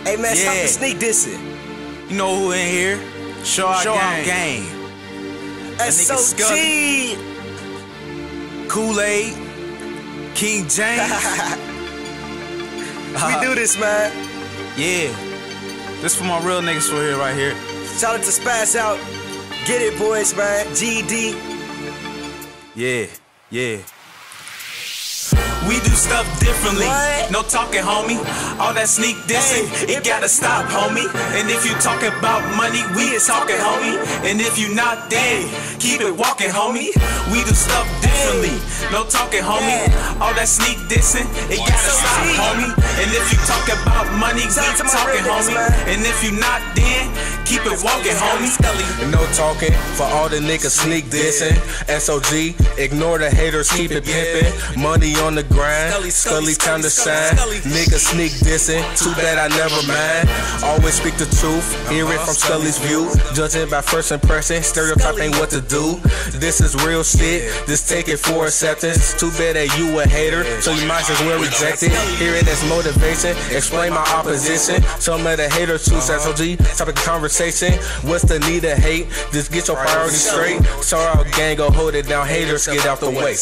Hey man, stop the sneak dissing. You know who in here? Show our game. S.O.G. KOOLAID, King James. We do this, man. Yeah. This for my real niggas for here, right here. Shout out to Spaz Out. Get it, boys, man. GD. Yeah. We do stuff differently. What? No talking, homie. All that sneak dissing, it gotta stop, homie. And if you talking about money, we is talking, homie. And if you not dead, keep it walking, homie. We do stuff differently. No talking, homie. All that sneak dissing, it gotta stop, homie. And if you talk about money, we talking, homie. And if you not dead, keep it walking, homie. No talking for all the niggas sneak dissing. S.O.G, ignore the haters, keep it pimpin'. Money on the grind, Skully time to shine. Niggas sneak dissing, too bad I never mind. Always speak the truth, hear it from Skully's view. Judging by first impression, stereotype ain't what to do. This is real shit, just take it for acceptance. Too bad that you a hater, so you might as well reject it. Hear it as motivation, explain my opposition. Some of the haters choose S.O.G, topic of conversation. What's the need of hate? Just get your priorities straight. So our gang go hold it down, haters get out the way.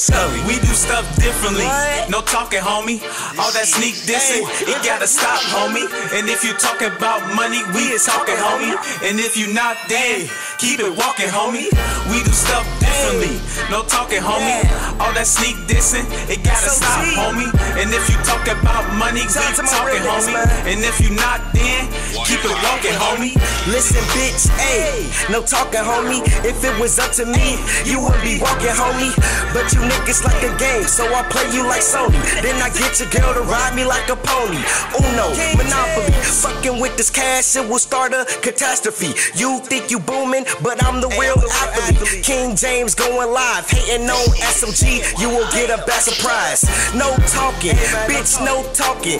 We do stuff differently. No talking, homie. All that sneak dissing, it gotta stop, homie. And if you talking about money, we is talking, homie. And if you not dead, keep it walking, homie. We do stuff differently. No talking, homie. All that sneak dissing, it gotta stop, homie. And if you talk about money, we talking, homie. And if you not dead, keep it walking, homie. Listen, bitch, ayy, no talking, homie. If it was up to me, you would be walking, homie. But you niggas like a game, so I play you like Sony. Then I get your girl to ride me like a pony. Uno, Monopoly, fucking with this cash, it will start a catastrophe. You think you booming, but I'm the real athlete. King James going live, hating on S.O.G, you will get a bad surprise. No talking, bitch, no talking.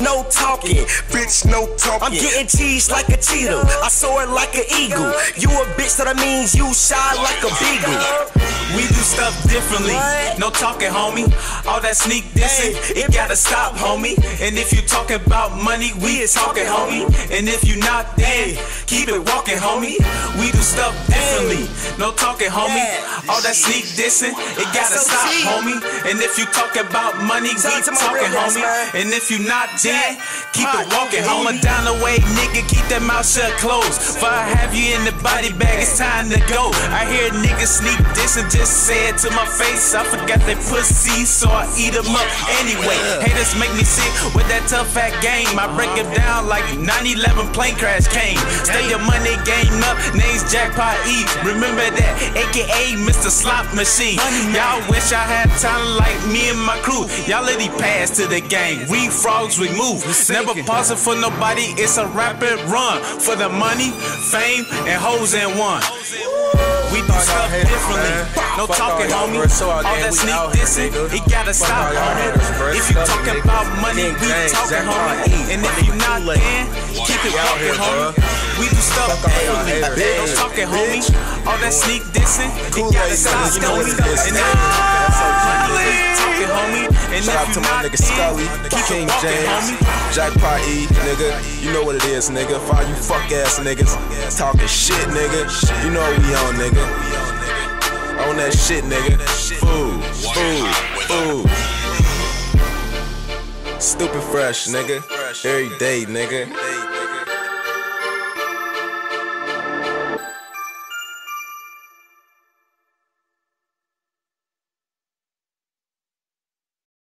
No talking, bitch, no talking. I'm getting cheese like a cheetah, I soar like an eagle. You a bitch, so that means you shy like a beagle. We do stuff differently. No talking, homie. All that sneak dissing, it gotta stop, homie. And if you talking about money, we is talking, homie. And if you not dead, keep it walking, homie. We do stuff differently. No talking, homie. All that sneak dissing, it gotta stop, homie. And if you talking about money, we talking, homie. And if you not dead, keep it walking, homie. Down the way, nigga, keep that mouth shut closed. If I have you in the body bag, it's time to go. I hear niggas sneak dissing, just say it to my face. I forgot that pussy, so I eat them up anyway. Haters make me sick with that tough fat game. I break it down like 9/11 plane crash came. Stay your money game up, name's JACKPOT E. Remember that, aka Mr. Slot Machine. Y'all wish I had talent like me and my crew. Y'all let it pass to the game. We frogs, we move. Never pausing for nobody, it's a rapid run. For the money, fame, and hoes in one. We do stuff differently. No talking, homie. All that sneak dissing, it gotta stop, homie. If you talking about money, we talking, homie. And if you not there, keep it walking, homie. We do stuff differently. No talking, homie. All that sneak dissing, it gotta stop, homie. And if you talking, homie. And shout out to my nigga Skully, King James, JACKPOT E, nigga. You know what it is, nigga. For all you fuck ass niggas talking shit, nigga. You know what we on, nigga. On that shit, nigga. Food. Stupid fresh, nigga. Every day, nigga.